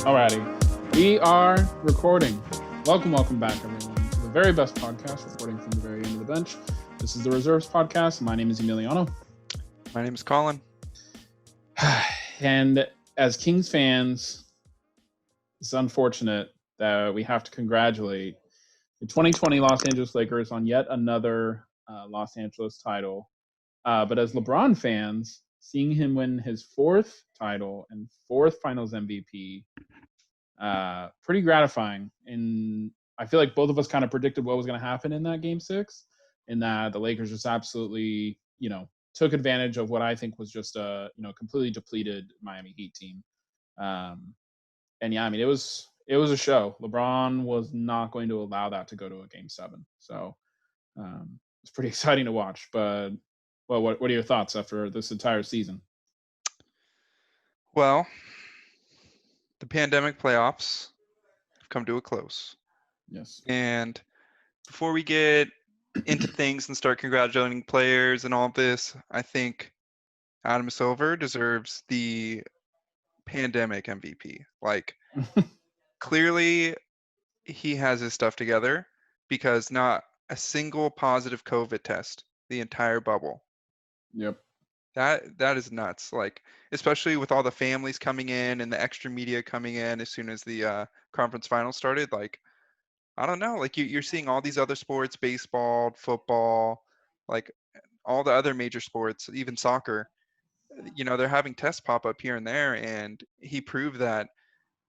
Alrighty, we are recording. Welcome back, everyone, to the very best podcast, recording from the very end of the bench. This is the Reserves Podcast. My name is Emiliano. My name is Collin. And as Kings fans, it's unfortunate that we have to congratulate the 2020 Los Angeles Lakers on yet another Los Angeles title. But as LeBron fans, seeing him win his fourth title and fourth Finals MVP, pretty gratifying. And I feel like both of us kind of predicted what was going to happen in that Game 6, and that the Lakers just absolutely, took advantage of what I think was just a, completely depleted Miami Heat team. And yeah, I mean, it was a show. LeBron was not going to allow that to go to a Game 7. So it's pretty exciting to watch. But well, what are your thoughts after this entire season? Well, the pandemic playoffs have come to a close. Yes. And before we get into things and start congratulating players and all of this, I think Adam Silver deserves the pandemic MVP. Like, clearly he has his stuff together because not a single positive COVID test the entire bubble. Yep. That is nuts. Like, especially with all the families coming in and the extra media coming in as soon as the conference finals started. Like, I don't know. Like, you're seeing all these other sports, baseball, football, like all the other major sports, even soccer. They're having tests pop up here and there, and he proved that.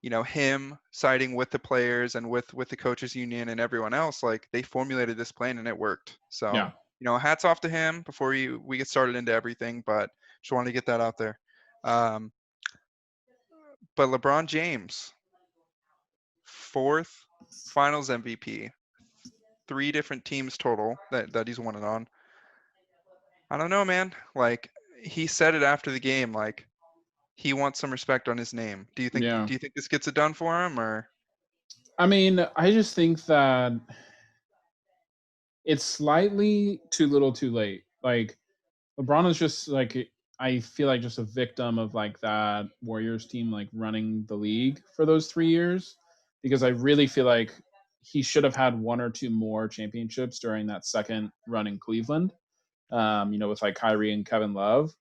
Him siding with the players and with the coaches union and everyone else, like they formulated this plan and it worked. So. Yeah. Hats off to him before we get started into everything, but just wanted to get that out there. But LeBron James, fourth Finals MVP, 3 different teams total that he's won it on. I don't know, man. Like he said it after the game, like he wants some respect on his name. Do you think Yeah. this gets it done for him, or? I mean, I just think that it's slightly too little too late. Like LeBron is just like, I feel like just a victim of like that Warriors team like running the league for those 3 years, because I really feel like he should have had one or two more championships during that second run in Cleveland. With like Kyrie and Kevin Love.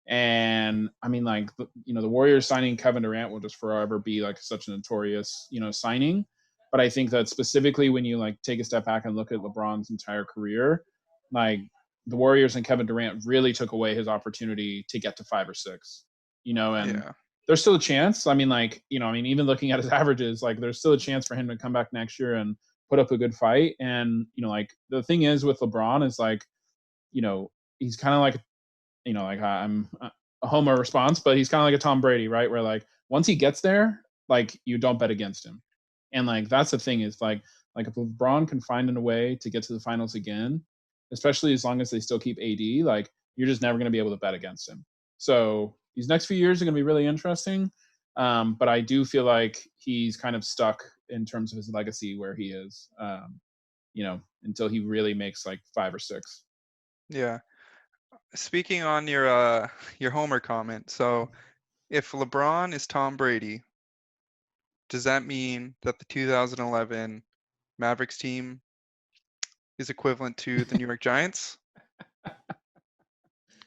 And I mean, like, the Warriors signing Kevin Durant will just forever be like such a notorious, signing. But I think that specifically when you like take a step back and look at LeBron's entire career, like the Warriors and Kevin Durant really took away his opportunity to get to 5 or 6, and Yeah. there's still a chance. I mean, like, even looking at his averages, like there's still a chance for him to come back next year and put up a good fight. And, like the thing is with LeBron is like, he's kind of like, like I'm a Homer response, but he's kind of like a Tom Brady, right? Where like once he gets there, like you don't bet against him. And like that's the thing is like if LeBron can find a way to get to the finals again, especially as long as they still keep AD, like you're just never going to be able to bet against him. So these next few years are going to be really interesting. But I do feel like he's kind of stuck in terms of his legacy where he is, until he really makes like 5 or 6. Yeah. Speaking on your Homer comment, so if LeBron is Tom Brady, does that mean that the 2011 Mavericks team is equivalent to the New York Giants?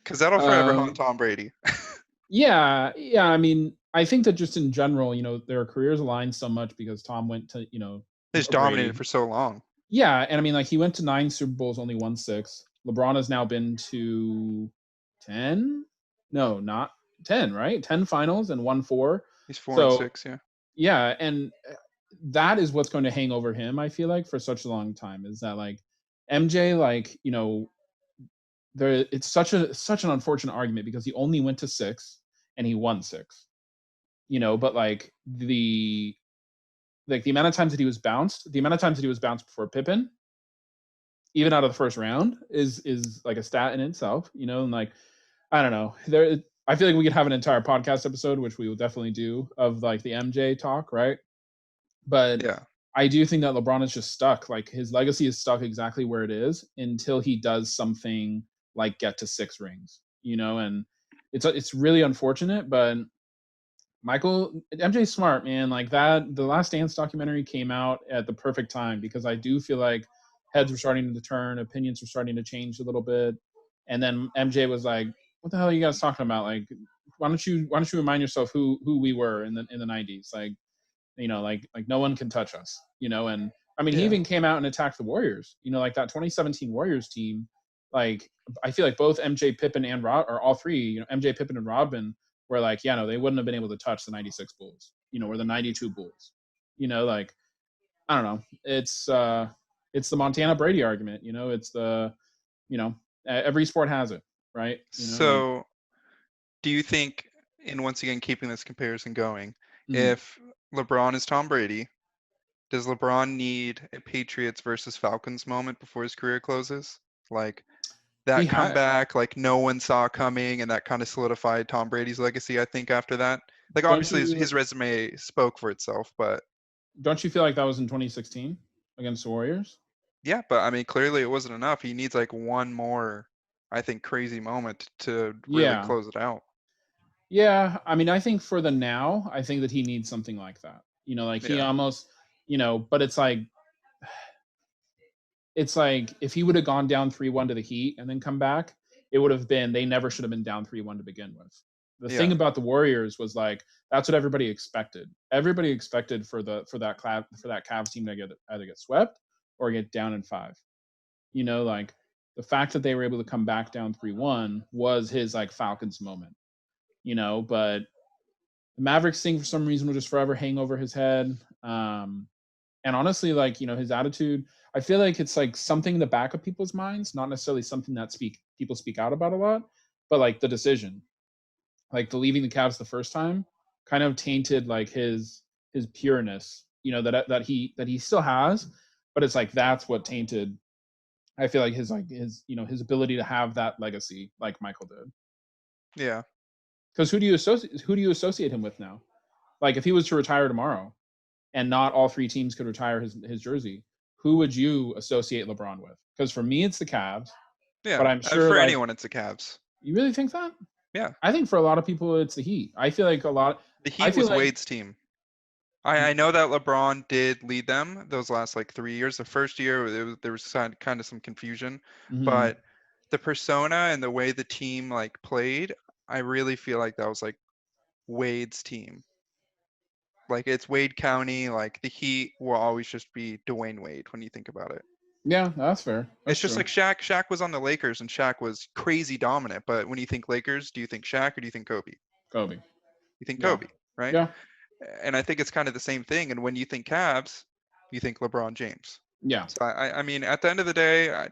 Because that'll forever haunt Tom Brady. Yeah. I mean, I think that just in general, their careers aligned so much because Tom went to, They just dominated for so long. Yeah, and I mean, like he went to 9 Super Bowls, only won 6. LeBron has now been to 10. No, not 10, right? 10 finals and won 4. He's 4 and So 6, yeah. yeah, and that is what's going to hang over him. I feel like for such a long time is that like MJ, like there it's such an unfortunate argument because he only went to 6 and he won 6. But like the amount of times that he was bounced, before Pippen, even out of the first round, is like a stat in itself, and like I don't know. I feel like we could have an entire podcast episode, which we will definitely do, of like the MJ talk, right? But Yeah. I do think that LeBron is just stuck. Like his legacy is stuck exactly where it is until he does something like get to 6 rings, and it's really unfortunate, but MJ's smart, man. Like that, the Last Dance documentary came out at the perfect time because I do feel like heads were starting to turn, opinions were starting to change a little bit, and then MJ was like, "What the hell are you guys talking about? Like, why don't you remind yourself who we were in the '90s? Like, like no one can touch us, And I mean, he Yeah. even came out and attacked the Warriors, like that 2017 Warriors team. Like, I feel like both MJ, Pippen, and Rob, or all three, MJ, Pippen, and Rodman were like, yeah, no, they wouldn't have been able to touch the '96 Bulls, or the '92 Bulls. Like, I don't know. It's the Montana Brady argument. It's the, every sport has it, right? Like, So, do you think, and once again, keeping this comparison going, mhm. if LeBron is Tom Brady, does LeBron need a Patriots versus Falcons moment before his career closes? Like he that had. comeback, like no one saw coming, and that kind of solidified Tom Brady's legacy, I think, after that. Like Don't obviously his, you his resume spoke for itself, but don't you feel like that was in 2016 against the Warriors? yeah, but I mean clearly it wasn't enough. He needs like one more, I think, crazy moment to really Yeah. close it out. Yeah, I mean, I think for the now, I think that he needs something like that. Like he Yeah. almost, but it's like if he would have gone down 3-1 to the Heat and then come back, it would have been they never should have been down 3-1 to begin with. The thing Yeah. about the Warriors was like that's what everybody expected. Everybody expected for that Cavs team to either get swept or get down in 5. Like the fact that they were able to come back down 3-1 was his like Falcons moment. But the Mavericks thing for some reason will just forever hang over his head. And honestly, like his attitude, I feel like it's like something in the back of people's minds, not necessarily something that people speak out about a lot, but like the decision, like the leaving the Cavs the first time, kind of tainted like his pureness, that he still has, but it's like that's what tainted. I feel like his ability to have that legacy like Michael did. Yeah. Because who do you associate him with now? Like if he was to retire tomorrow, and not all three teams could retire his jersey, who would you associate LeBron with? Because for me, it's the Cavs, but Yeah. I'm sure For like anyone it's the Cavs. you really think that? Yeah. I think for a lot of people, it's the Heat. I feel like a lot. The I Heat feel was like. Wade's team. I know that LeBron did lead them those last like 3 years. The first year there was kind of some confusion, Mhm. but the persona and the way the team like played, I really feel like that was like Wade's team. Like it's Wade County. Like the Heat will always just be Dwayne Wade when you think about it. Yeah, that's fair. It's That's just true. like Shaq. Shaq was on the Lakers and Shaq was crazy dominant. But when you think Lakers, do you think Shaq or do you think Kobe? Kobe. You think Yeah. Kobe, right? Yeah. And I think it's kind of the same thing. And when you think Cavs, you think LeBron James. Yeah. So I mean, at the end of the day,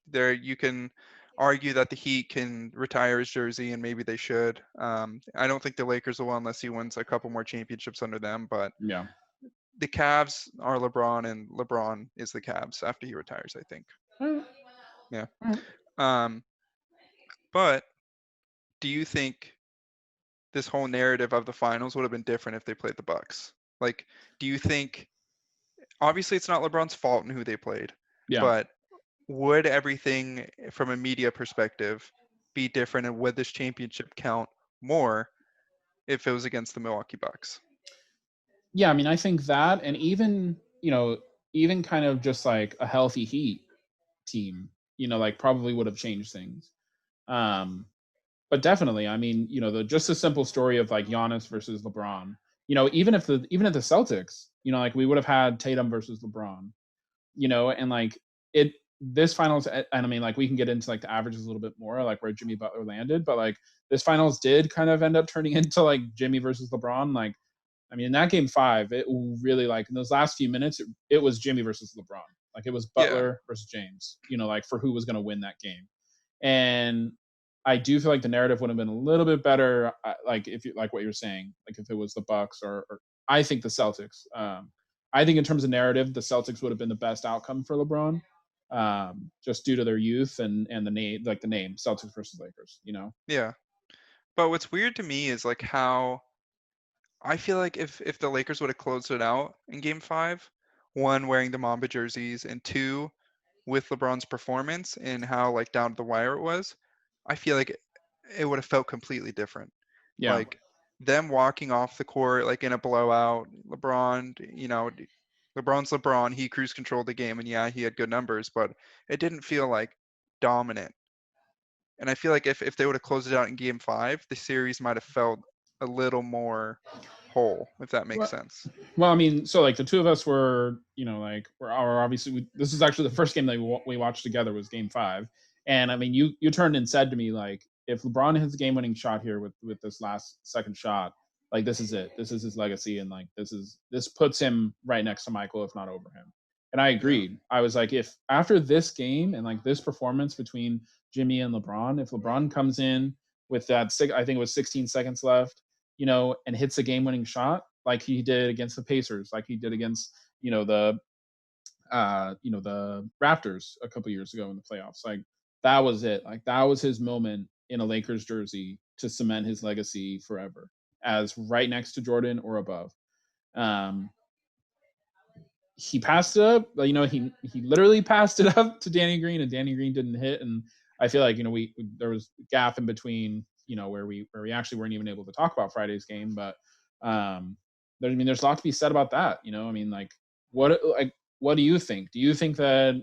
there you can argue that the Heat can retire his jersey, and maybe they should. I don't think the Lakers will unless he wins a couple more championships under them. But Yeah. the Cavs are LeBron, and LeBron is the Cavs after he retires. I think. All right. Yeah. All right. Um, but do you think this whole narrative of the finals would have been different if they played the Bucks? Like, do you think obviously it's not LeBron's fault in who they played, Yeah. but would everything from a media perspective be different and would this championship count more if it was against the Milwaukee Bucks? Yeah. I mean, I think that, and even kind of just like a healthy Heat team, like probably would have changed things. Um, but definitely, I mean, the just a simple story of like Giannis versus LeBron. Even if the Celtics, like we would have had Tatum versus LeBron. And like it this finals, and I mean, like we can get into like the averages a little bit more, like where Jimmy Butler landed, but like this finals did kind of end up turning into like Jimmy versus LeBron. Like, I mean, in that game 5, it really like in those last few minutes, it was Jimmy versus LeBron. Like it was Yeah. Butler versus James. Like for who was going to win that game. And I do feel like the narrative would have been a little bit better, like if you like what you're saying, like if it was the Bucks or I think the Celtics. I think in terms of narrative, the Celtics would have been the best outcome for LeBron, just due to their youth and the name Celtics versus Lakers. Yeah. But what's weird to me is like how I feel like if the Lakers would have closed it out in game 5, one wearing the Mamba jerseys and two with LeBron's performance and how like down to the wire it was, I feel like it would have felt completely different. Yeah, Like them walking off the court like in a blowout. LeBron's LeBron. He cruise controlled the game, and yeah, he had good numbers, but it didn't feel like dominant. And I feel like if they would have closed it out in Game 5, the series might have felt a little more whole, if that makes Well, sense. well, I mean, so like the two of us were, like we're obviously this is actually the first game that we watched together was Game 5, and I mean, you turned and said to me like, if LeBron hits a game-winning shot here with this last second shot, like this is it, this is his legacy, and like this puts him right next to Michael, if not over him. And I Yeah. agreed. I was like, if after this game and like this performance between Jimmy and LeBron, if LeBron comes in with that I think it was 16 seconds left, and hits a game-winning shot like he did against the Pacers, like he did against the Raptors a couple years ago in the playoffs. Like that was it. Like that was his moment in a Lakers jersey to cement his legacy forever as right next to Jordan or above. Um, he passed it up. He literally passed it up to Danny Green, and Danny Green didn't hit. And I feel like there was a gap in between, where we actually weren't even able to talk about Friday's game. But there's a lot to be said about that. I mean, what do you think? Do you think that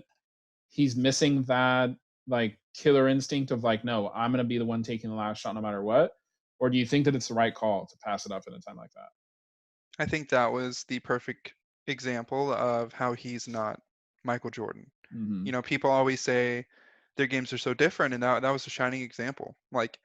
he's missing that like killer instinct of like, no, I'm gonna be the one taking the last shot no matter what, or do you think that it's the right call to pass it up at a time like that? I think that was the perfect example of how he's not Michael Jordan. Mm-hmm. People always say their games are so different, and that was a shining example. Like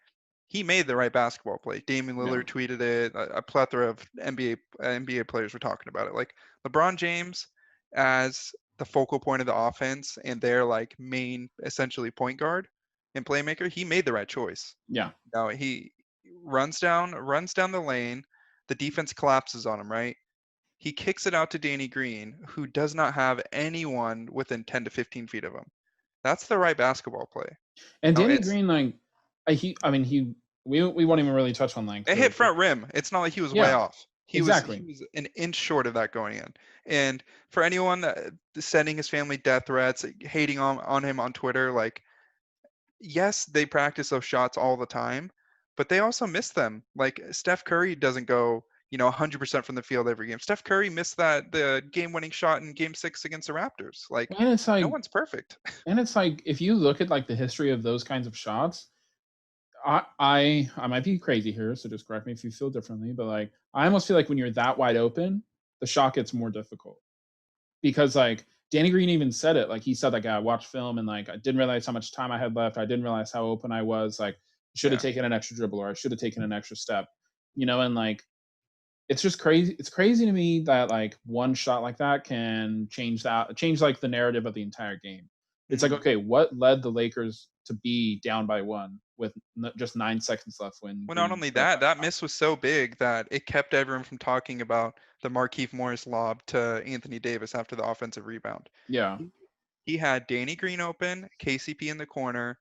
he made the right basketball play. Damian Yeah. Lillard tweeted it. A plethora of NBA players were talking about it. Like LeBron James as the focal point of the offense and their like main essentially point guard and playmaker, he made the right choice. Yeah. Now he runs down the lane. The defense collapses on him, right? He kicks it out to Danny Green, who does not have anyone within 10 to 15 feet of him. That's the right basketball play. And Now Danny it's Green, like, I mean, we won't even really touch on like it hit front rim. It's not like he was way yeah, off. He exactly. was an inch short of that going in. And for anyone that sending his family death threats, hating on him on Twitter, like yes, they practice those shots all the time, but they also miss them. Like Steph Curry doesn't go, 100% from the field every game. Steph Curry missed the game-winning shot in Game 6 against the Raptors. Like And it's no like, one's perfect. if you look at like the history of those kinds of shots, I might be crazy here, so just correct me if you feel differently, but like I almost feel like when you're that wide open, the shot gets more difficult because like Danny Green even said it. Like he said, like I watched film and like I didn't realize how much time I had left. I didn't realize how open I was. Like should have Yeah. taken an extra dribble or I should have taken an extra step. And like it's just crazy. It's crazy to me that like one shot like that can change like the narrative of the entire game. It's like, hmm okay, what led the Lakers to be down by one with just 9 seconds left when Well, not Green only broke that, that that shot? miss was so big that it kept everyone from talking about the Markieff Morris lob to Anthony Davis after the offensive rebound. Yeah, He he had Danny Green open, KCP in the corner,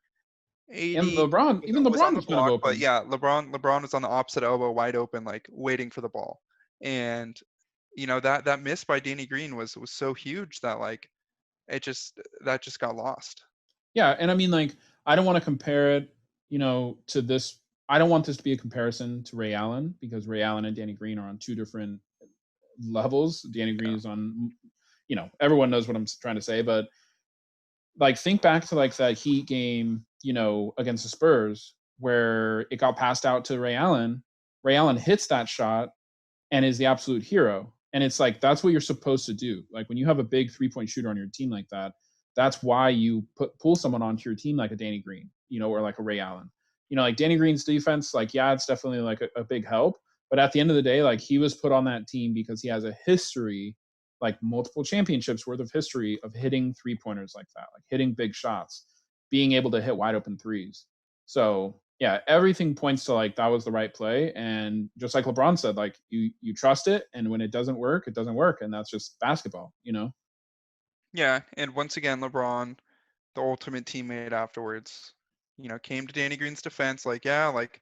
and 80 LeBron, even was on LeBron the was kind of block, but open. yeah, LeBron was on the opposite elbow, wide open, like waiting for the ball. And that miss by Danny Green was so huge that like that just got lost. Yeah, and I mean, like, I don't want to compare it, to this. I don't want this to be a comparison to Ray Allen because Ray Allen and Danny Green are on two different levels. Danny Green Yeah. is on, everyone knows what I'm trying to say, but like think back to like that Heat game, against the Spurs where it got passed out to Ray Allen. Ray Allen hits that shot and is the absolute hero. And it's like that's what you're supposed to do. Like when you have a big 3-point shooter on your team like that, that's why you pull someone onto your team like a Danny Green, or like a Ray Allen. Like Danny Green's defense, like yeah, it's definitely like a big help. But at the end of the day, like he was put on that team because he has a history, like multiple championships worth of history of hitting 3-pointers like that, like hitting big shots, being able to hit wide open threes. So yeah, everything points to like that was the right play. And just like LeBron said, like you trust it, and when it doesn't work, it doesn't work, and that's just basketball. Yeah, and once again, LeBron, the ultimate teammate afterwards, came to Danny Green's defense like, yeah, like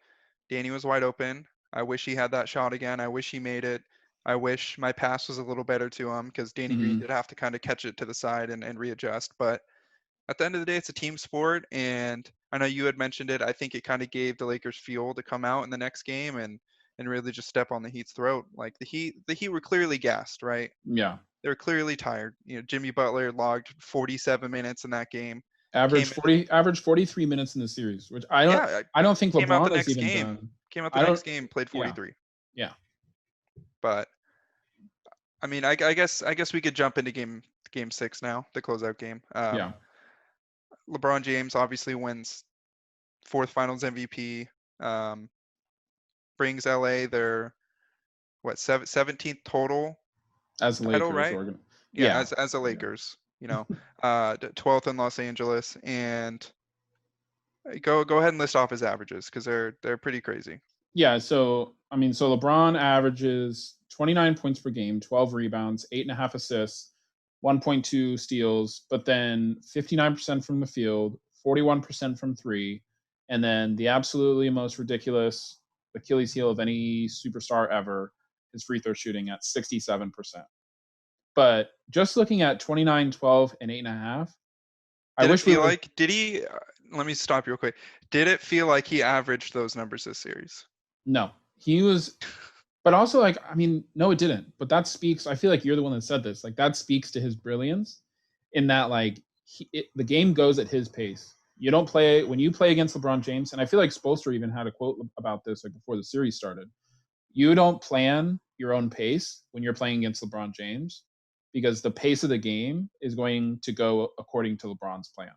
Danny was wide open. I wish he had that shot again. I wish he made it. I wish my pass was a little better to him because Danny Green Hmm. did have to kind of catch it to the side and readjust. But at the end of the day, it's a team sport. And I know you had mentioned it. I think it kind of gave the Lakers fuel to come out in the next game and and really just step on the Heat's throat. Like the Heat were clearly gassed, right? Yeah. They were clearly tired. Jimmy Butler logged 47 minutes in that game. Average Came in, 43 minutes in the series, which yeah, I don't think came out the LeBron has next even game. done. Came out the I don't next game, played yeah. 43. Yeah. But I mean, I guess we could jump into game 6 now, the closeout game. Yeah. LeBron James obviously wins fourth Finals MVP. Um, brings LA their 17th total As the title, Lakers right? organ. Yeah, Yeah. as the Yeah. Lakers, 12th in Los Angeles, and go ahead and list off his averages because they're pretty crazy. Yeah, so I mean, so LeBron averages 29 points per game, 12 rebounds, 8.5 assists, 1.2 steals, but then 59% from the field, 41% from three, and then the absolutely most ridiculous Achilles heel of any superstar ever, his free throw shooting at 67%. But just looking at 29, 12, and 8.5, I Did it wish we feel would. like did he? Let me stop you real quick. Did it feel like he averaged those numbers this series? No, he was. But also, like, I mean, no, it didn't. But that speaks. I feel like you're the one that said this. Like, that speaks to his brilliance, in that, like, the game goes at his pace. You don't play when you play against LeBron James, and I feel like Spoelstra even had a quote about this like before the series started. You don't plan your own pace when you're playing against LeBron James, because the pace of the game is going to go according to LeBron's plan,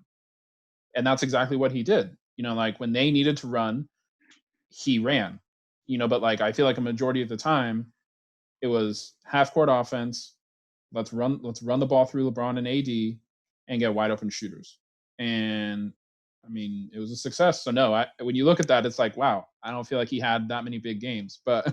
and that's exactly what he did. Like when they needed to run, he ran. But like I feel like a majority of the time it was half court offense. Let's run the ball through LeBron and AD and get wide open shooters. And I mean, it was a success. So no, when you look at that, it's like, wow, I don't feel like he had that many big games, but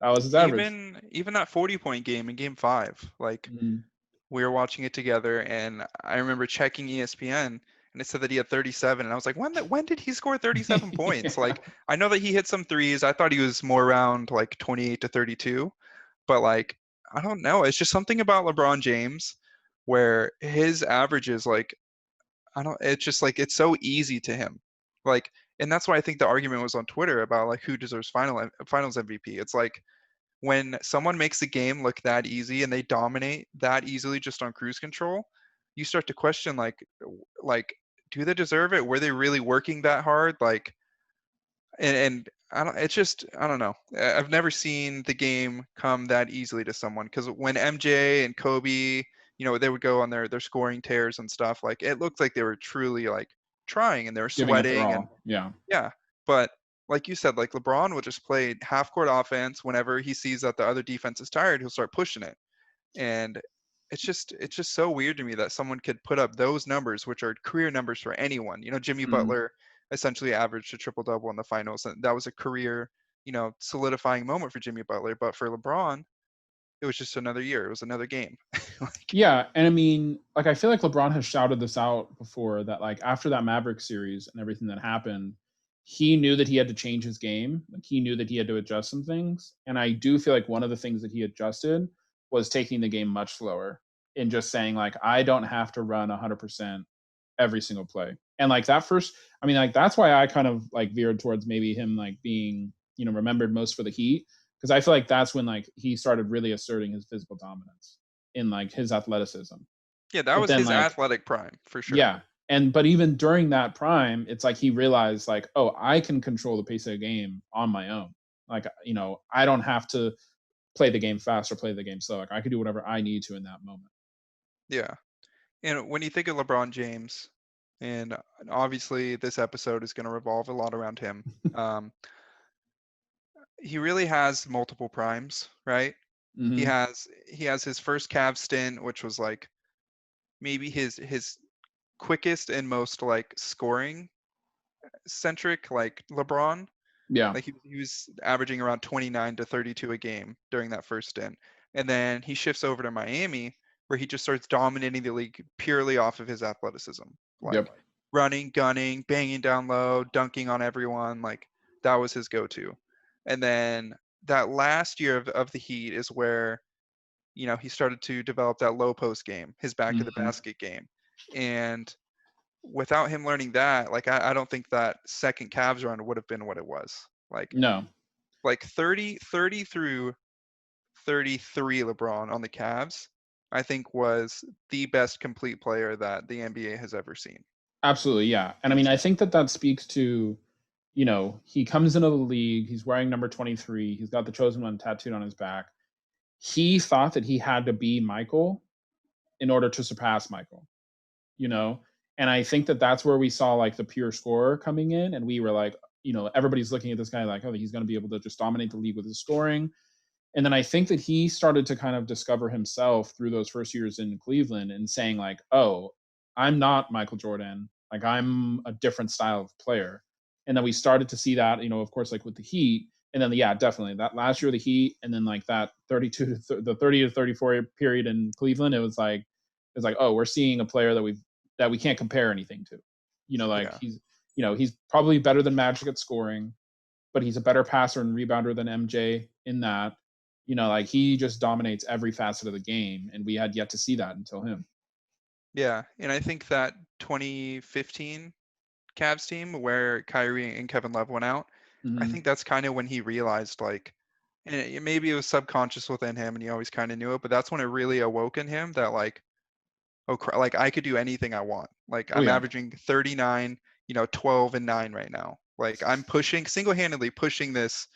that was his average. Even that 40-point game in game 5, like Mm, we were watching it together, and I remember checking ESPN, and it said that he had 37, and I was like, when did he score 37 points? yeah. Like, I know that he hit some threes. I thought he was more around like 28 to 32, but like, I don't know. It's just something about LeBron James where his averages, like, I don't. It's just like it's so easy to him, like, and that's why I think the argument was on Twitter about like who deserves finals MVP. It's like when someone makes the game look that easy and they dominate that easily just on cruise control, you start to question like do they deserve it? Were they really working that hard? Like and I don't it's just I don't know. I've never seen the game come that easily to someone because when MJ and Kobe, they would go on their scoring tears and stuff, like it looked like they were truly like trying and they were Giving it their sweating and all. Yeah. yeah, but like you said, like LeBron will just play half court offense whenever he sees that the other defense is tired, he'll start pushing it. And it's just so weird to me that someone could put up those numbers, which are career numbers for anyone. Jimmy Mm. Butler essentially averaged a triple double in the finals, and that was a career, solidifying moment for Jimmy Butler. But for LeBron, it was just another year. It was another game. Like, Yeah, and I mean, like I feel like LeBron has shouted this out before that like after that Maverick series and everything that happened, he knew that he had to change his game. Like he knew that he had to adjust some things. And I do feel like one of the things that he adjusted was taking the game much slower and just saying like I don't have to run 100% every single play. And like that first, I mean like that's why I kind of like veered towards maybe him like being, remembered most for the Heat, because I feel like that's when like he started really asserting his physical dominance in like his athleticism. yeah, that But was then his like athletic prime for sure. yeah, but even during that prime, it's like he realized like, oh, I can control the pace of the game on my own. Like I don't have to play the game fast or play the game slow. Like I can do whatever I need to in that moment. Yeah. And when you think of LeBron James, and obviously this episode is going to revolve a lot around him, um, he really has multiple primes, right? He Hmm. has he has his first Cavs stint, which was like maybe his quickest and most like scoring centric, like LeBron. Yeah. Like he was averaging around 29 to 32 a game during that first stint. And then he shifts over to Miami where he just starts dominating the league purely off of his athleticism. Like Yep. running, gunning, banging down low, dunking on everyone. Like that was his go-to. And then that last year of the Heat is where, he started to develop that low post game, his back to the Hmm. basket game. And without him learning that, like I don't think that second Cavs run would have been what it was. Like No. Like 30 through 33 LeBron on the Cavs, I think was the best complete player that the NBA has ever seen. Absolutely, yeah. And I mean, I think that that speaks to, he comes into the league, he's wearing number 23, he's got the chosen one tattooed on his back. He thought that he had to be Michael in order to surpass Michael, you know? And I think that that's where we saw like the pure scorer coming in, and we were like, everybody's looking at this guy like, oh, he's going to be able to just dominate the league with his scoring. And then I think that he started to kind of discover himself through those first years in Cleveland and saying like, "Oh, I'm not Michael Jordan. Like I'm a different style of player." And then we started to see that, of course, like with the Heat, and then yeah, definitely that last year of the Heat, and then like that 32 to the 30 to 34 period in Cleveland, it was like, oh, we're seeing a player that we can't compare anything to. Like Yeah. he's probably better than Magic at scoring, but he's a better passer and rebounder than MJ in that. Like he just dominates every facet of the game, and we had yet to see that until him. Yeah. And I think that 2015 Cavs team where Kyrie and Kevin Love went out, I Mm-hmm. think that's kind of when he realized like, and maybe it was subconscious within him and he always kind of knew it, but that's when it really awoke in him that like, oh, like I could do anything I want. Like Oh I'm yeah, averaging 39, 12 and 9 right now. Like I'm pushing single-handedly pushing this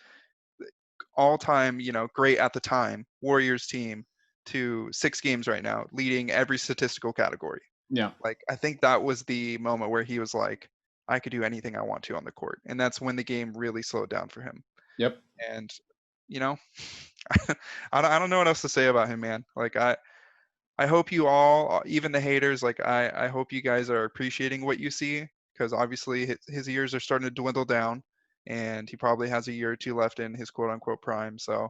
all-time, great at the time Warriors team to 6 games right now, leading every statistical category. yeah, Like I think that was the moment where he was like, I could do anything I want to on the court. And that's when the game really slowed down for him. yep. And, you know, I don't know what else to say about him, man. Like I hope you all, even the haters, like I hope you guys are appreciating what you see because obviously his years are starting to dwindle down and he probably has a year or two left in his quote unquote prime. So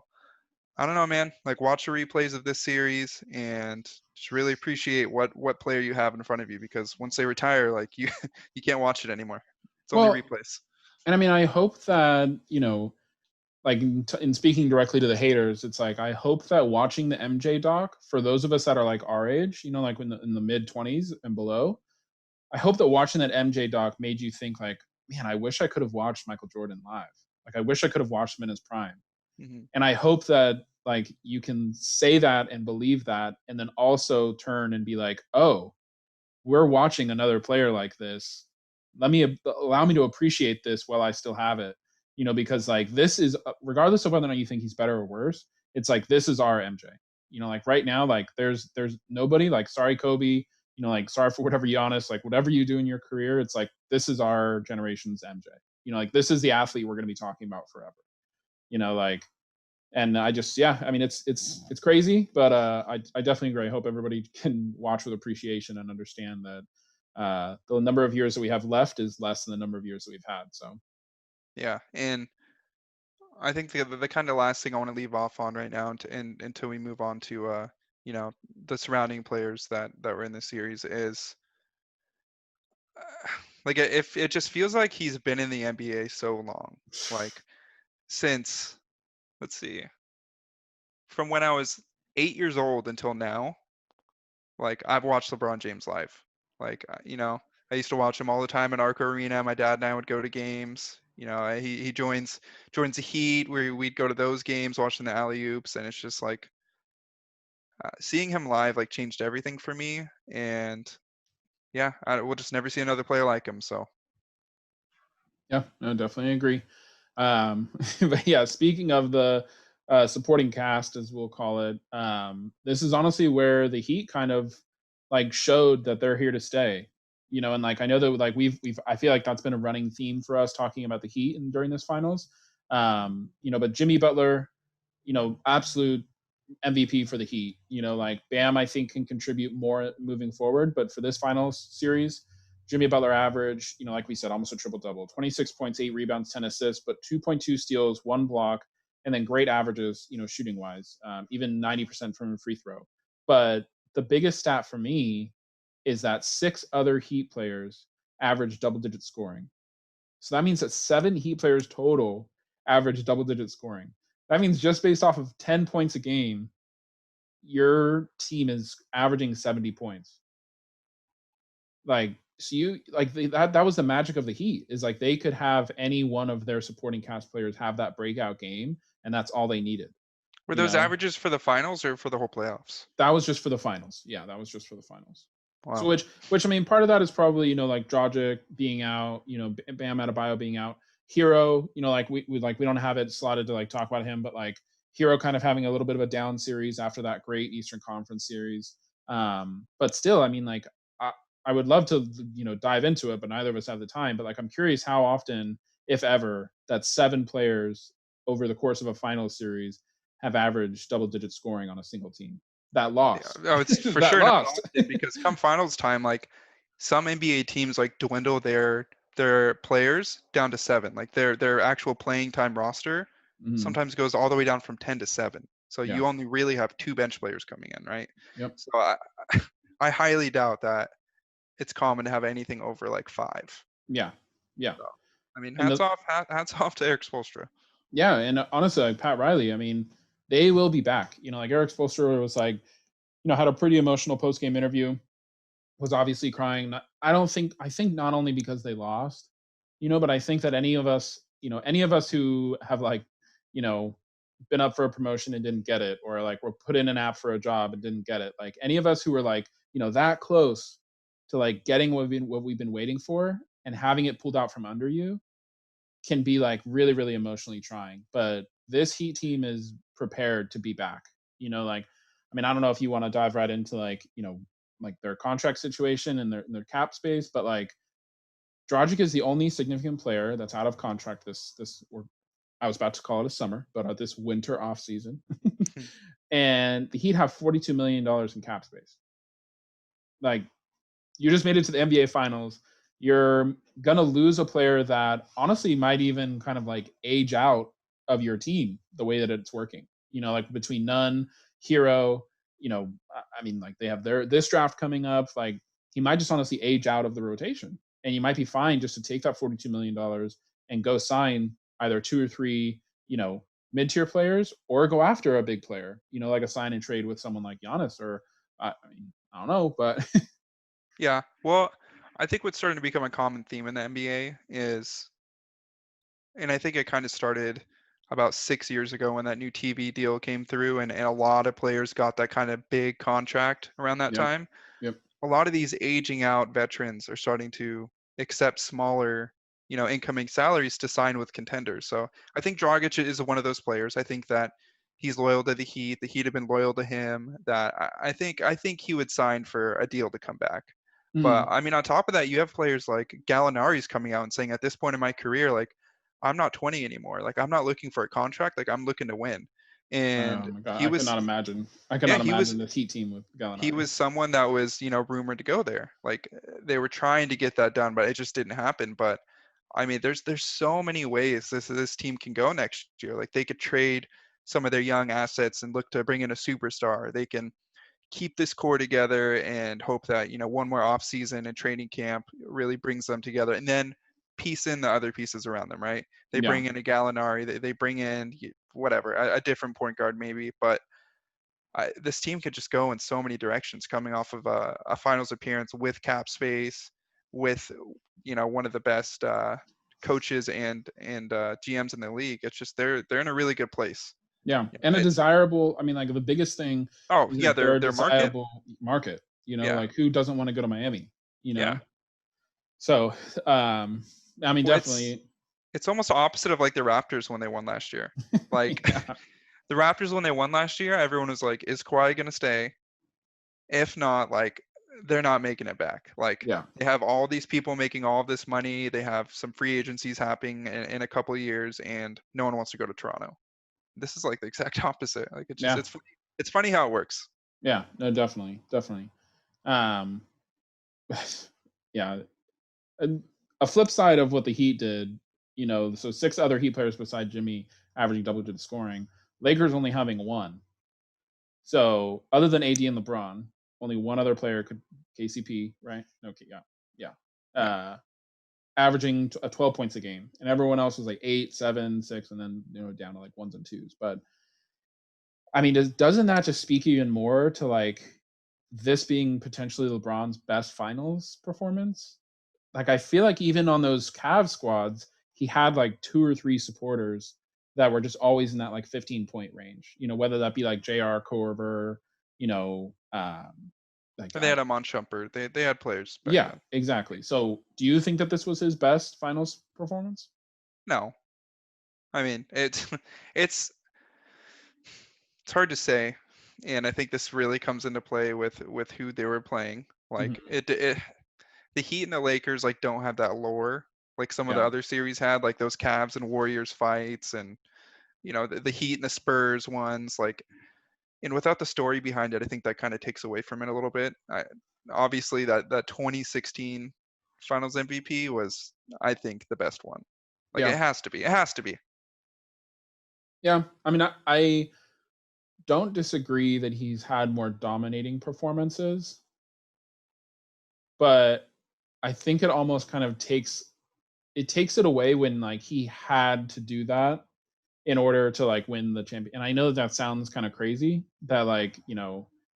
I don't know, man. Like watch the replays of this series and just really appreciate what player you have in front of you because once they retire, like you you can't watch it anymore. It's only Well, replays. and I mean, I hope that like in speaking directly to the haters, it's like I hope that watching the MJ doc for those of us that are like our age, like in the mid 20s and below, I hope that watching that MJ doc made you think like, man, I wish I could have watched Michael Jordan live. Like I wish I could have watched him in his prime. Hmm. And I hope that like you can say that and believe that, and then also turn and be like, oh, we're watching another player like this. Let me allow me to appreciate this while I still have it. Because like this is regardless of whether or not you think he's better or worse, it's like this is our MJ. Like right now, like there's nobody, like sorry Kobe, like sorry for whatever Giannis, like whatever you do in your career, it's like this is our generation's MJ. Like this is the athlete we're going to be talking about forever. Like, and I just, yeah, I mean it's crazy, but I definitely agree. I hope everybody can watch with appreciation and understand that the number of years that we have left is less than the number of years that we've had. So Yeah, and I think the kind of last thing I want to leave off on right now, until we move on to the surrounding players that were in the series is like if it just feels like he's been in the NBA so long, like since let's see, from when I was 8 years old until now, like I've watched LeBron James live. Like I used to watch him all the time in Arco Arena. My dad and I would go to games. He joins the Heat where we'd go to those games, watching the alley oops, and it's just like seeing him live like changed everything for me. And yeah, we'll just never see another player like him. So yeah, no, definitely agree. But yeah, speaking of the supporting cast, as we'll call it, this is honestly where the Heat kind of like showed that they're here to stay. And like I know that like we've I feel like that's been a running theme for us talking about the Heat and during this finals. But Jimmy Butler, absolute MVP for the Heat. Like Bam, I think can contribute more moving forward, but for this finals series, Jimmy Butler average, like we said, almost a triple double, 26 points, 8 rebounds, 10 assists, but 2.2 steals, 1 block, and then great averages, shooting wise, even 90% from a free throw. But the biggest stat for me is that 6 other Heat players average double digit scoring. So that means that 7 Heat players total average double digit scoring. That means just based off of 10 points a game, your team is averaging 70 points. Like So you like that was the magic of the Heat, is like they could have any one of their supporting cast players have that breakout game, and that's all they needed. Were You those know, averages for the finals or for the whole playoffs? that was just for the finals. Yeah, that was just for the finals. So Wow. which I mean, part of that is probably, like Dragic being out, Bam Adebayo being out, Hero, like we don't have it slotted to like talk about him, but like Hero kind of having a little bit of a down series after that great Eastern Conference series. But still, I mean, like I would love to dive into it, but neither of us have the time. But like I'm curious how often, if ever, that 7 players over the course of a final series have averaged double-digit scoring on a single team that Yeah, lost. no, it's for That sure not lost. often because come finals time, like some NBA teams like dwindle their players down to 7. Like their actual playing time roster Mhm. sometimes goes all the way down from 10 to 7. So Yeah. you only really have 2 bench players coming in, right? Yep. So I highly doubt that it's common to have anything over like 5. Yeah. Yeah. So I mean, And hats off to Eric Spoelstra. yeah, and honestly, like Pat Riley, I mean, they will be back. Like Eric Spoelstra was like, had a pretty emotional post game interview. Was obviously crying. I think not only because they lost, but I think that any of us who have like, you know, been up for a promotion and didn't get it, or like were put in an app for a job and didn't get it, like any of us who were like, that close to like getting what we've been waiting for and having it pulled out from under you can be like really, really emotionally trying. But this Heat team is prepared to be back. Like, I mean, I don't know if you want to dive right into like, like their contract situation and their cap space, but like Dragic is the only significant player that's out of contract this or I was about to call it a summer, but this winter off season. And the Heat have $42 million in cap space. Like, you just made it to the NBA finals. You're gonna lose a player that honestly might even kind of like age out of your team the way that it's working. Like between Nunn, Hero, I mean, like they have this draft coming up. Like he might just honestly age out of the rotation, and you might be fine just to take that $42 million and go sign either 2 or 3, mid-tier players, or go after a big player. Like a sign and trade with someone like Giannis, or I mean, I don't know, but Yeah. Well, I think what's starting to become a common theme in the NBA is, and I think it kind of started about 6 years ago when that new TV deal came through and a lot of players got that kind of big contract around that yep, time. yep. A lot of these aging out veterans are starting to accept smaller, incoming salaries to sign with contenders. So I think Dragic is one of those players. I think that he's loyal to the Heat. The Heat have been loyal to him. That I think he would sign for a deal to come back. But Mm. I mean, on top of that, you have players like Gallinari's coming out and saying, at this point in my career, like I'm not 20 anymore. Like I'm not looking for a contract. Like I'm looking to win. Oh And my god, he I could was, not imagine. I could yeah, not he was imagine this Heat team with he Gallinari. was someone that was, rumored to go there. Like they were trying to get that done, but it just didn't happen. But I mean, there's so many ways this team can go next year. Like they could trade some of their young assets and look to bring in a superstar. They can keep this core together and hope that, one more off season and training camp really brings them together, and then piece in the other pieces around them, right? They Yeah, bring in a Gallinari, they bring in whatever, a different point guard maybe, but this team could just go in so many directions coming off of a finals appearance with cap space, with one of the best coaches and GMs in the league. It's just they're in a really good place. yeah, You and know, a it's desirable. I mean, like the biggest thing oh is yeah, that they're a their market. desirable market. Yeah, Like who doesn't want to go to Miami? You yeah. know, so I mean, Well, it's definitely, it's almost opposite of like the Raptors when they won last year. Like yeah, the Raptors when they won last year, everyone was like, "Is Kawhi gonna stay? If not, like they're not making it back. Like yeah, they have all these people making all of this money. They have some free agencies happening in a couple of years, and no one wants to go to Toronto. This is like the exact opposite. Like yeah, it's funny how it works. yeah. No, definitely, definitely. Um, yeah, a, a flip side of what the Heat did, so 6 other Heat players beside Jimmy averaging double-digit scoring. Lakers only having one. So other than AD and LeBron, only one other player could KCP, right? Okay, yeah, yeah. Yeah. Averaging 12 points a game, and everyone else was like 8, 7, 6, and then down to like ones and twos. But I mean, doesn't that just speak even more to like this being potentially LeBron's best finals performance? like I feel like even on those Cavs squads, he had like 2 or 3 supporters that were just always in that like 15-point range. Whether that be like J.R. Corver, you know, like And they had him on Shumpert. They had players back yeah, then. exactly. So, do you think that this was his best finals performance? No, I mean it's it's hard to say, and I think this really comes into play with who they were playing. Like Mhm. the Heat and the Lakers like don't have that lore like some of the Yeah, other series had, like those Cavs and Warriors fights, and the Heat and the Spurs ones. Like, and without the story behind it, I think that kind of takes away from it a little bit. Obviously, that 2016 Finals MVP was, I think, the best one. Like yeah, it has to be. It has to be. yeah. I mean, I don't disagree that he's had more dominating performances, but I think it almost kind of takes it away when like he had to do that in order to like win the champion. And I know that sounds kind of crazy that like,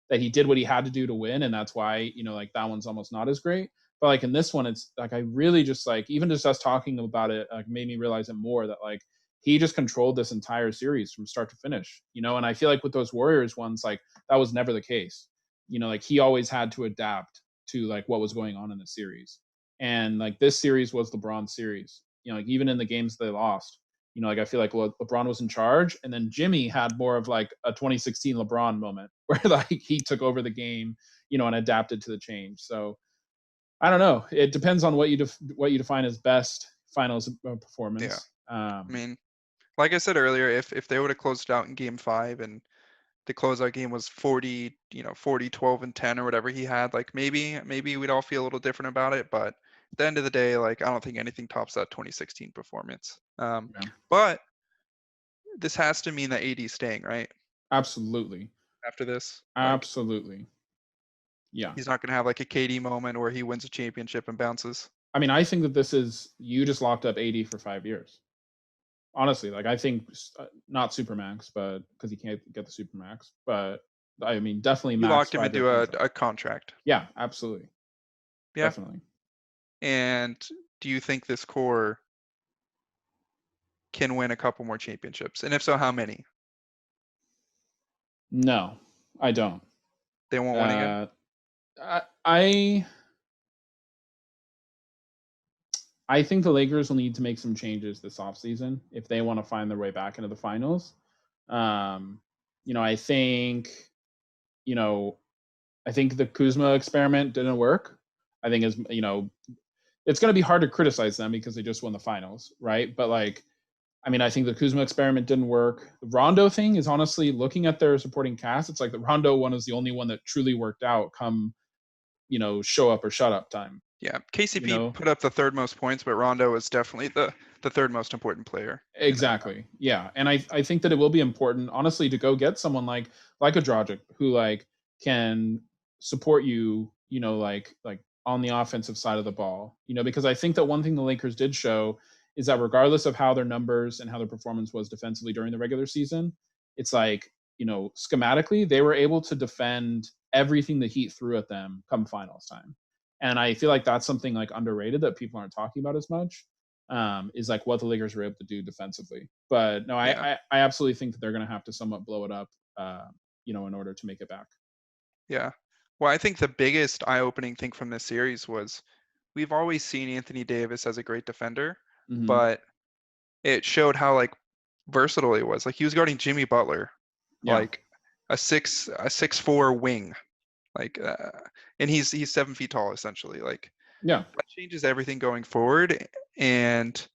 that he did what he had to do to win and that's why, like that one's almost not as great. But like in this one it's like I really just like even just us talking about it like made me realize it more that like he just controlled this entire series from start to finish, and I feel like with those Warriors ones like that was never the case. Like he always had to adapt to like what was going on in the series. And like this series was LeBron's series. Like even in the games they lost, like I feel like LeBron was in charge, and then Jimmy had more of like a 2016 LeBron moment where like he took over the game, and adapted to the change. So I don't know. It depends on what you define as best finals Yeah. performance. I mean, like I said earlier, if they would have closed out in Game 5 and the closeout game was 40, 40, 12, and 10 or whatever he had, like maybe we'd all feel a little different about it. But at the end of the day, like I don't think anything tops that 2016 performance. Yeah, But this has to mean that AD is staying, right? absolutely, After this, like absolutely, yeah. he's not gonna have like a KD moment where he wins a championship and bounces. I mean, I think that this is you just locked up 80 for 5 years. Honestly, like I think not supermax, but because he can't get the supermax, but I mean definitely You max locked him 5 year into a, contract. a contract. Yeah, absolutely, Yeah. definitely. And do you think this core can win a couple more championships? And if so, how many? No, I don't. They won't win again? Uh, I I think the Lakers will need to make some changes this offseason if they want to find their way back into the finals. Um, I think you know I think the Kuzma experiment didn't work. I think it's going to be hard to criticize them because they just won the finals, right? But like I mean, I think the Kuzma experiment didn't work. The Rondo thing is honestly looking at their supporting cast. It's like the Rondo one is the only one that truly worked out. Come, show up or shut up time. Yeah. You KCP know put up the third most points, but Rondo is definitely the third most important player in that. exactly, yeah. And I think that it will be important, honestly, to go get someone like a Dragic who like can support you. Like on the offensive side of the ball. Because I think that one thing the Lakers did show is that regardless of how their numbers and how their performance was defensively during the regular season, it's like schematically they were able to defend everything the Heat threw at them come finals time. And I feel like that's something like underrated that people aren't talking about as much, is like what the Lakers were able to do defensively. But no, Yeah. I absolutely think that they're going to have to somewhat blow it up, in order to make it back. Yeah. Well, I think the biggest eye-opening thing from this series was we've always seen Anthony Davis as a great defender, Hmm. but it showed how like versatile he was. Like he was guarding Jimmy Butler, Yeah, like a 6'4" wing, like and he's 7 feet tall essentially. Like yeah. that changes everything going forward. And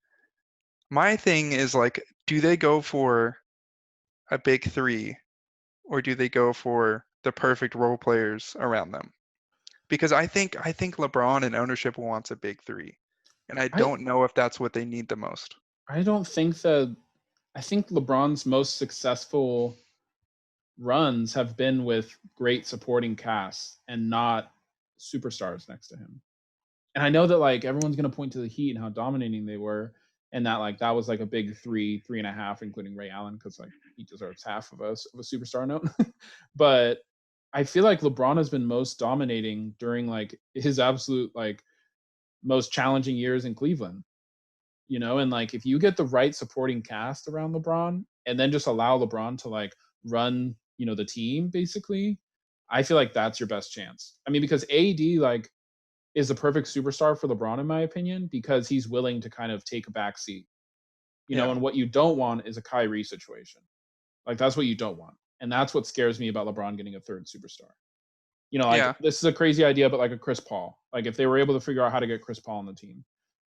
my thing is like, do they go for a big three or do they go for the perfect role players around them? Because I think LeBron and ownership wants a big three. And I I don't know if that's what they need the most. I don't think that I think LeBron's most successful runs have been with great supporting casts and not superstars next to him. And I know that like everyone's gonna point to the Heat and how dominating they were, and that like that was like a big three, 3.5, including Ray Allen, because like he deserves half of a superstar note. But I feel like LeBron has been most dominating during like his absolute like most challenging years in Cleveland. And like if you get the right supporting cast around LeBron and then just allow LeBron to like run, the team basically, I feel like that's your best chance. I mean, because AD like is a perfect superstar for LeBron in my opinion because he's willing to kind of take a back seat. Yeah. And what you don't want is a Kyrie situation. Like that's what you don't want. And that's what scares me about LeBron getting a third superstar. Like Yeah. this is a crazy idea, but like a Chris Paul. Like if they were able to figure out how to get Chris Paul on the team,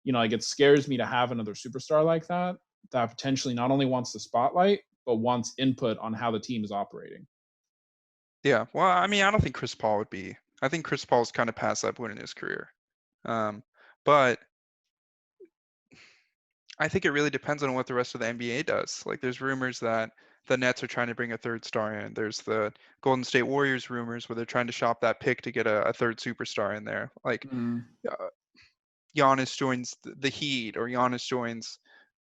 like it scares me to have another superstar like that potentially not only wants the spotlight, but wants input on how the team is operating. Yeah. Well, I mean, I don't think Chris Paul would be. I think Chris Paul's kind of past that point in his career. But I think it really depends on what the rest of the NBA does. Like, there's rumors that the Nets are trying to bring a third star in. There's the Golden State Warriors rumors where they're trying to shop that pick to get a third superstar in there. Like, uh, Giannis joins the Heat, or Giannis joins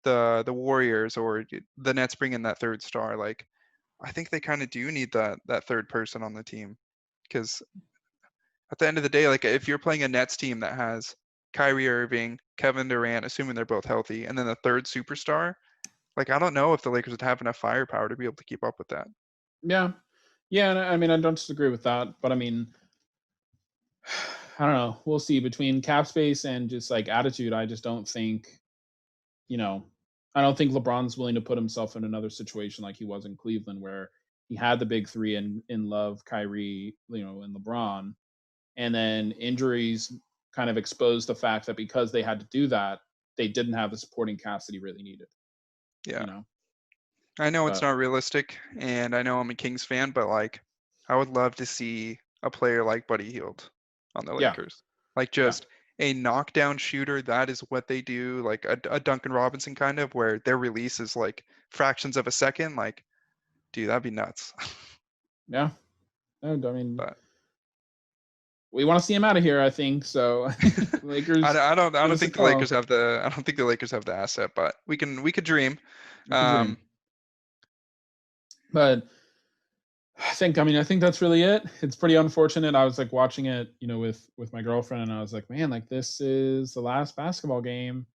the Warriors, or the Nets bring in that third star. Like, I think they kind of do need that third person on the team, because at the end of the day, like if you're playing a Nets team that has Kyrie Irving, Kevin Durant, assuming they're both healthy, and then the third superstar, like I don't know if the Lakers would have enough firepower to be able to keep up with that. Yeah. And I mean, I don't disagree with that, but I mean, I don't know. We'll see. Between cap space and just like attitude, I just don't think, you know, I don't think LeBron's willing to put himself in another situation like he was in Cleveland, where he had the big three in Love, Kyrie, and LeBron, and then injuries kind of exposed the fact that because they had to do that, they didn't have the supporting cast that he really needed. Yeah. You know, I know it's but not realistic, and I know I'm a Kings fan, but like I would love to see a player like Buddy Hield on the yeah, Lakers. Like yeah, just a knockdown shooter, that is what they do, like a Duncan Robinson kind of, where their release is like fractions of a second. Like, dude, that'd be nuts. yeah. I mean, But we want to see him out of here. I think so. Lakers, I give don't us a think the Lakers call. have the I don't think the Lakers have the asset, but we could dream. We could dream. Um, But I think that's really it. It's pretty unfortunate. I was like watching it, with my girlfriend, and I was like, man, like this is the last basketball game,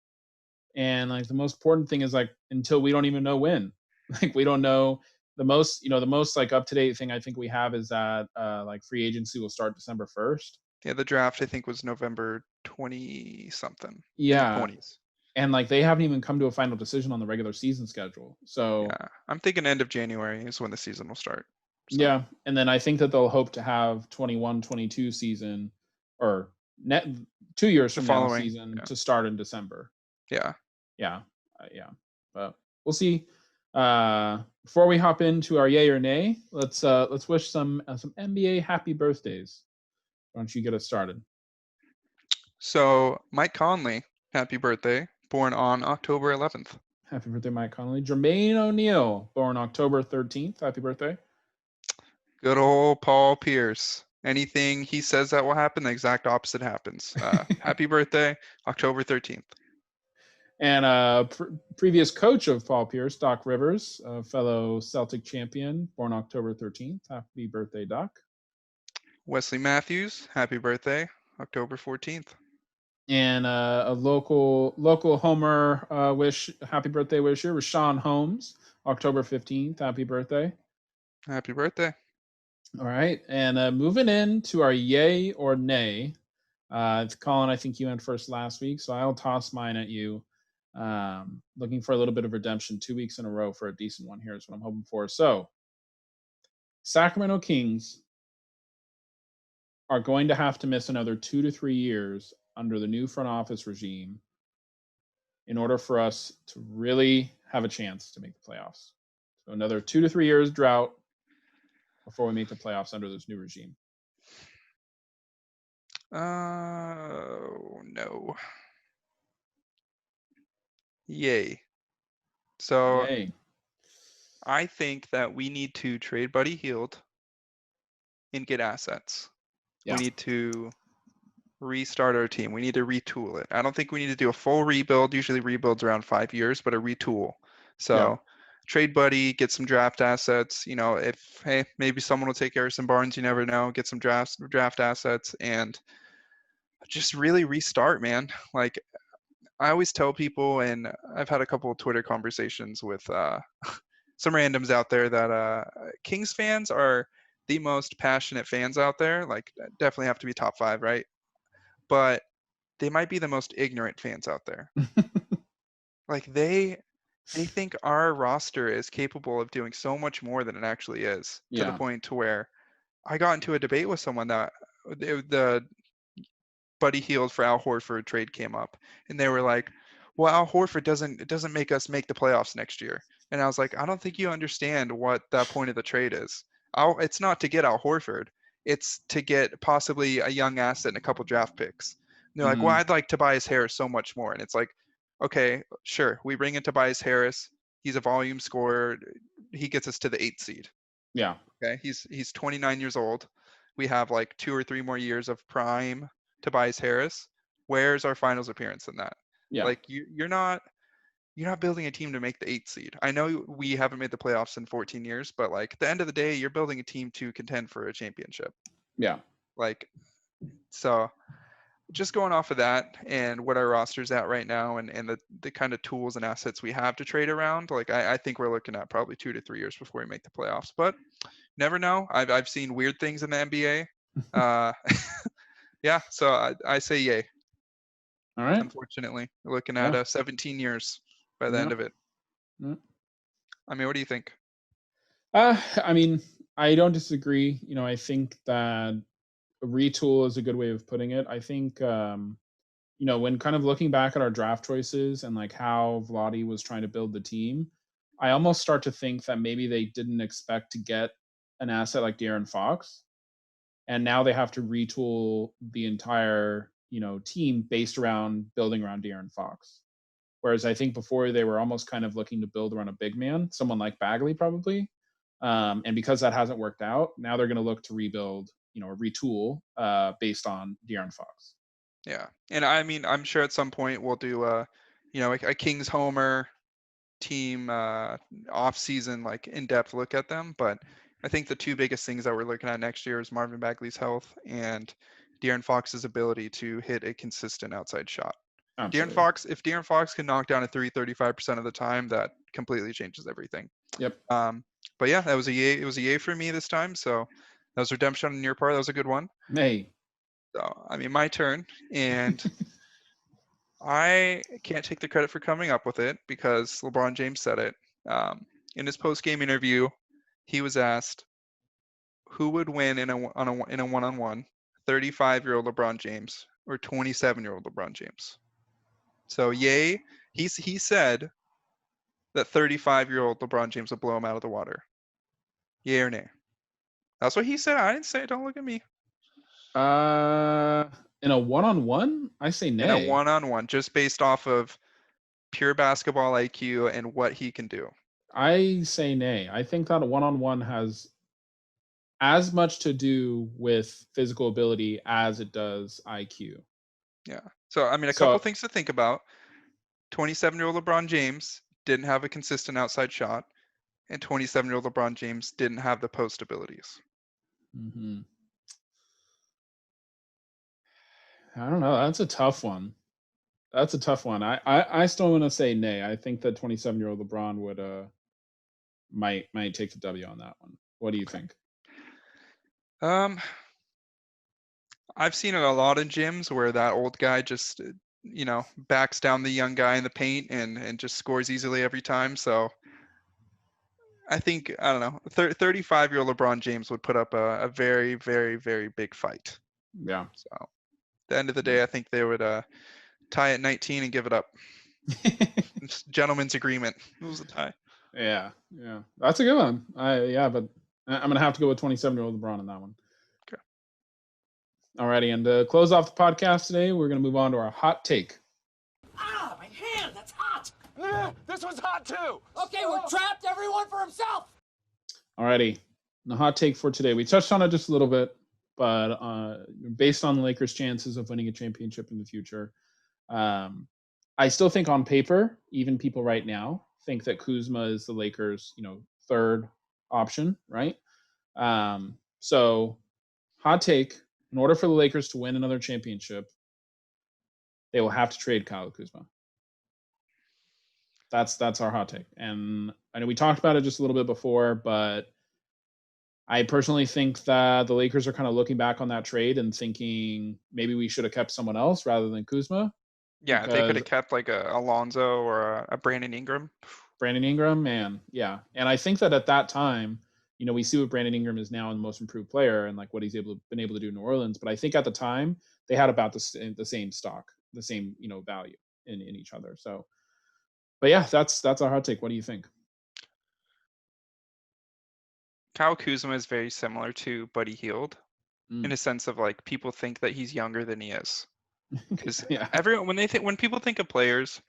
and like the most important thing is like until we don't even know when, like we don't know the most like up to date thing I think we have is that like free agency will start December 1st. yeah, the draft I think was November 20 something in the Yeah, 20s. and like they haven't even come to a final decision on the regular season schedule. So Yeah, I'm thinking end of January is when the season will start. So yeah, and then I think that they'll hope to have 21-22 season or net 2 years the from now following, season yeah, to start in December. yeah. Yeah, yeah, but we'll see. Before we hop into our yay or nay, let's wish some NBA happy birthdays. Why don't you get us started? So Mike Conley, happy birthday, born on October 11th. Happy birthday, Mike Conley. Jermaine O'Neal, born October 13th. Happy birthday. Good old Paul Pierce. Anything he says that will happen, the exact opposite happens. Happy birthday, October 13th. And previous coach of Paul Pierce, Doc Rivers, a fellow Celtic champion, born October 13th. Happy birthday, Doc. Wesley Matthews, happy birthday, October 14th. And a local Homer happy birthday wisher, Rashawn Holmes, October 15th. Happy birthday. Happy birthday. All right. And moving in to our yay or nay. Colin, I think you went first last week, so I'll toss mine at you. Looking for a little bit of redemption 2 weeks in a row for a decent one here is what I'm hoping for. So, Sacramento Kings are going to have to miss another 2 to 3 years under the new front office regime in order for us to really have a chance to make the playoffs. So, another 2 to 3 years drought before we make the playoffs under this new regime. Oh, no. Yay. So Yay. I think that we need to trade Buddy Hield and get assets. Yeah. We need to restart our team. We need to retool it. I don't think we need to do a full rebuild. Usually rebuilds around 5 years, but a retool. So Yeah. trade Buddy, get some draft assets. If maybe someone will take Harrison Barnes, you never know. Get some draft assets and just really restart, man. Like I always tell people, and I've had a couple of Twitter conversations with some randoms out there that Kings fans are the most passionate fans out there. Like definitely have to be top 5, right? But they might be the most ignorant fans out there. Like they think our roster is capable of doing so much more than it actually is, to the Yeah. point to where I got into a debate with someone that the Buddy Hield for Al Horford trade came up, and they were like, "Well, Al Horford doesn't make us make the playoffs next year." And I was like, "I don't think you understand what that point of the trade is. It's not to get Al Horford; it's to get possibly a young asset and a couple draft picks." And they're like, "Well, Hmm. I'd like Tobias Harris so much more." And it's like, okay, sure, we bring in Tobias Harris. He's a volume scorer. He gets us to the 8th seed. Yeah. Okay, he's 29 years old. We have like 2 or 3 more years of prime Tobias Harris. Where's our finals appearance in that? Yeah. Like you're not building a team to make the 8th seed. I know we haven't made the playoffs in 14 years, but like at the end of the day, you're building a team to contend for a championship. Yeah. Like so just going off of that and what our roster's at right now and the kind of tools and assets we have to trade around, like I think we're looking at probably 2 to 3 years before we make the playoffs. But never know. I've seen weird things in the NBA. Uh, yeah, so I say yay. All right. Unfortunately, we're looking at Yeah. 17 years by the Yeah. end of it. Yeah. I mean, what do you think? I mean, I don't disagree. I think that a retool is a good way of putting it. I think, when kind of looking back at our draft choices and like how Vladi was trying to build the team, I almost start to think that maybe they didn't expect to get an asset like De'Aaron Fox, and now they have to retool the entire team based around building around De'Aaron Fox. Whereas I think before they were almost kind of looking to build around a big man, someone like Bagley probably. And because that hasn't worked out, now they're going to look to rebuild, or retool based on De'Aaron Fox. Yeah, and I mean, I'm sure at some point we'll do a Kings Homer team off season like in-depth look at them, but I think the 2 biggest things that we're looking at next year is Marvin Bagley's health and De'Aaron Fox's ability to hit a consistent outside shot. Absolutely. If De'Aaron Fox can knock down a 3 35% of the time, that completely changes everything. Yep. Um, but yeah, that was a yay. It was a yay for me this time. So that was redemption on your part. That was a good one. Hey. So I mean, my turn, and I can't take the credit for coming up with it because LeBron James said it. In his post-game interview, he was asked who would win in a one-on-one, 35-year-old LeBron James or 27-year-old LeBron James. So yay, he said that 35-year-old LeBron James will blow him out of the water. Yay or nay? That's what he said. I didn't say it. Don't look at me. In a one-on-one, I say In a nay. one-on-one, just based off of pure basketball IQ and what he can do. I say nay. I think that a one-on-one has as much to do with physical ability as it does IQ. Yeah. So I mean, a couple So, things to think about. 27-year-old LeBron James didn't have a consistent outside shot, and 27-year-old LeBron James didn't have the post abilities. mhm. I don't know. That's a tough one. That's a tough one. I still want to say nay. I think that 27-year-old LeBron would might take the W on that one. What do you think? Um, I've seen it a lot in gyms where that old guy just, backs down the young guy in the paint and just scores easily every time. So I think, I don't know, 35-year-old LeBron James would put up a very, very, very big fight. Yeah. So at the end of the Yeah. day, I think they would tie at 19 and give it up. Gentleman's agreement. It was a tie. Yeah, yeah, that's a good one. But I'm gonna have to go with 27-year-old LeBron on that one. Okay. Alrighty, and to close off the podcast today, we're gonna move on to our hot take. Ah, my hand, that's hot. This was hot too. Okay, we're trapped, everyone for himself. Alrighty, the hot take for today. We touched on it just a little bit, but based on the Lakers' chances of winning a championship in the future, I still think on paper, even people right now think that Kuzma is the Lakers, third option, right? So, hot take: in order for the Lakers to win another championship, they will have to trade Kyle Kuzma. That's our hot take. And I know we talked about it just a little bit before, but I personally think that the Lakers are kind of looking back on that trade and thinking maybe we should have kept someone else rather than Kuzma. Yeah, they could have kept like a Alonzo or a Brandon Ingram. Brandon Ingram, man, yeah. And I think that at that time, we see what Brandon Ingram is now, and the most improved player, and like what he's been able to do in New Orleans. But I think at the time they had about the same stock, the same value in each other. So, but yeah, that's our hot take. What do you think? Kyle Kuzma is very similar to Buddy Hield in a sense of like people think that he's younger than he is. Because Yeah. when people think of players,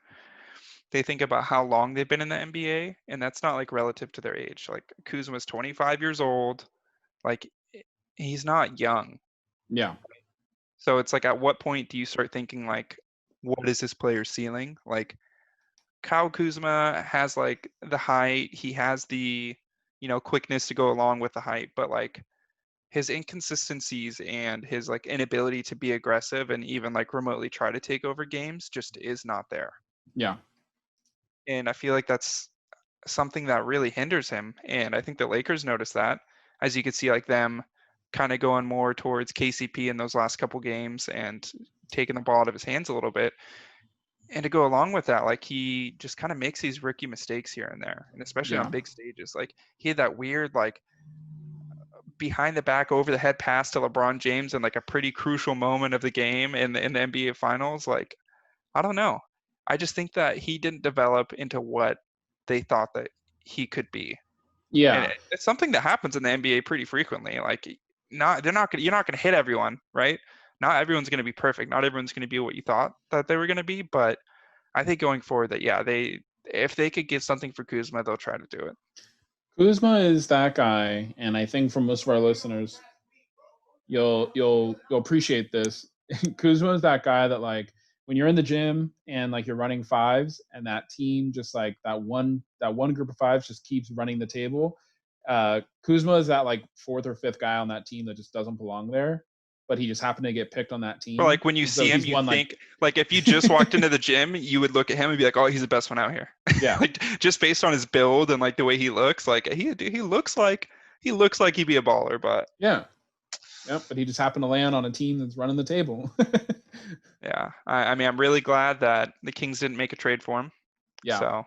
they think about how long they've been in the NBA, and that's not like relative to their age. Like Kuzma's 25 years old, like he's not young. Yeah. So it's like, at what point do you start thinking like, what is this player's ceiling? Like Kyle Kuzma has like the height, he has the quickness to go along with the height, but like his inconsistencies and his like inability to be aggressive and even like remotely try to take over games just is not there. Yeah. And I feel like that's something that really hinders him. And I think the Lakers noticed that, as you could see like them kind of going more towards KCP in those last couple games and taking the ball out of his hands a little bit. And to go along with that, like he just kind of makes these rookie mistakes here and there, and especially on big stages. Like he had that weird like behind the back over the head pass to LeBron James in like a pretty crucial moment of the game in the NBA Finals. Like, I don't know. I just think that he didn't develop into what they thought that he could be. Yeah. And it's something that happens in the NBA pretty frequently. Like you're not gonna hit everyone, right? Not everyone's going to be perfect. Not everyone's going to be what you thought that they were going to be. But I think going forward that, yeah, if they could give something for Kuzma, they'll try to do it. Kuzma is that guy. And I think for most of our listeners, you'll appreciate this. Kuzma is that guy that like when you're in the gym and like you're running fives and that team just like that one group of fives just keeps running the table. Kuzma is that like fourth or fifth guy on that team that just doesn't belong there, but he just happened to get picked on that team. But like when you see him, you think like if you just walked into the gym, you would look at him and be like, oh, he's the best one out here. Yeah. Like just based on his build and like the way he looks, like he looks like he'd be a baller, but yeah. Yep, but he just happened to land on a team that's running the table. Yeah. I mean, I'm really glad that the Kings didn't make a trade for him. Yeah. So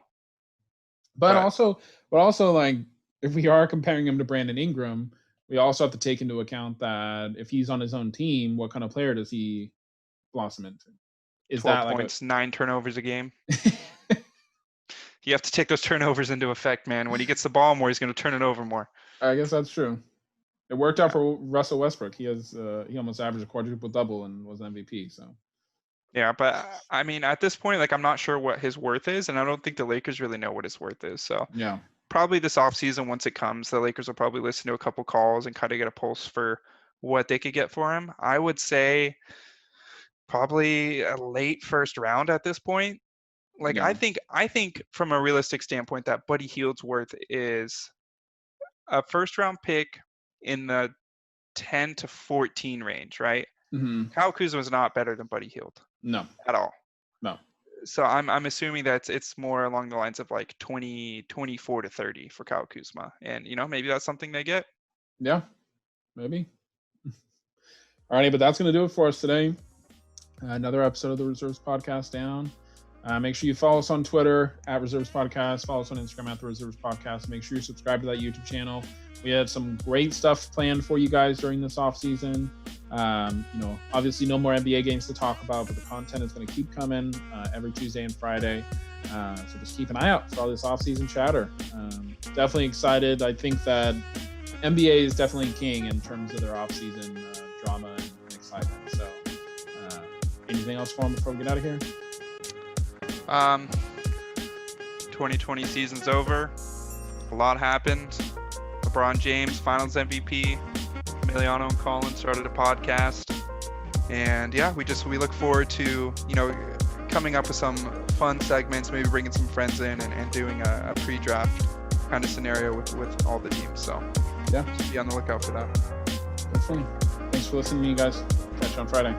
But also like if we are comparing him to Brandon Ingram, we also have to take into account that if he's on his own team, what kind of player does he blossom into? Is 12 that like points, 9 turnovers a game? You have to take those turnovers into effect, man. When he gets the ball more, he's going to turn it over more. I guess that's true. It worked out for Russell Westbrook. He almost averaged a quadruple double and was MVP. So. Yeah, but I mean, at this point, like I'm not sure what his worth is, and I don't think the Lakers really know what his worth is. So yeah. Probably this offseason, once it comes, the Lakers will probably listen to a couple calls and kind of get a pulse for what they could get for him. I would say probably a late first round at this point. Like Yeah. I think from a realistic standpoint that Buddy Hield's worth is a first round pick in the 10 to 14 range, right? Mm-hmm. Kyle Kuzma is not better than Buddy Hield. No. At all. No. So I'm assuming that it's more along the lines of like 24 to 30 for Kyle Kuzma. And, maybe that's something they get. Yeah, maybe. All righty, but that's going to do it for us today. Another episode of the Reserves Podcast down. Make sure you follow us on Twitter at Reserves Podcast. Follow us on Instagram at the Reserves Podcast. Make sure you subscribe to that YouTube channel. We had some great stuff planned for you guys during this offseason. Obviously no more NBA games to talk about, but the content is going to keep coming every Tuesday and Friday. So just keep an eye out for all this offseason chatter. Definitely excited. I think that NBA is definitely king in terms of their offseason drama and excitement. So anything else for them before we get out of here? 2020 season's over. A lot happened. LeBron James, Finals MVP. Emiliano and Collin started a podcast. And yeah, we look forward to, coming up with some fun segments, maybe bringing some friends in and doing a pre-draft kind of scenario with all the teams. So yeah, just be on the lookout for that. Definitely. Thanks for listening to me, guys. Catch you on Friday.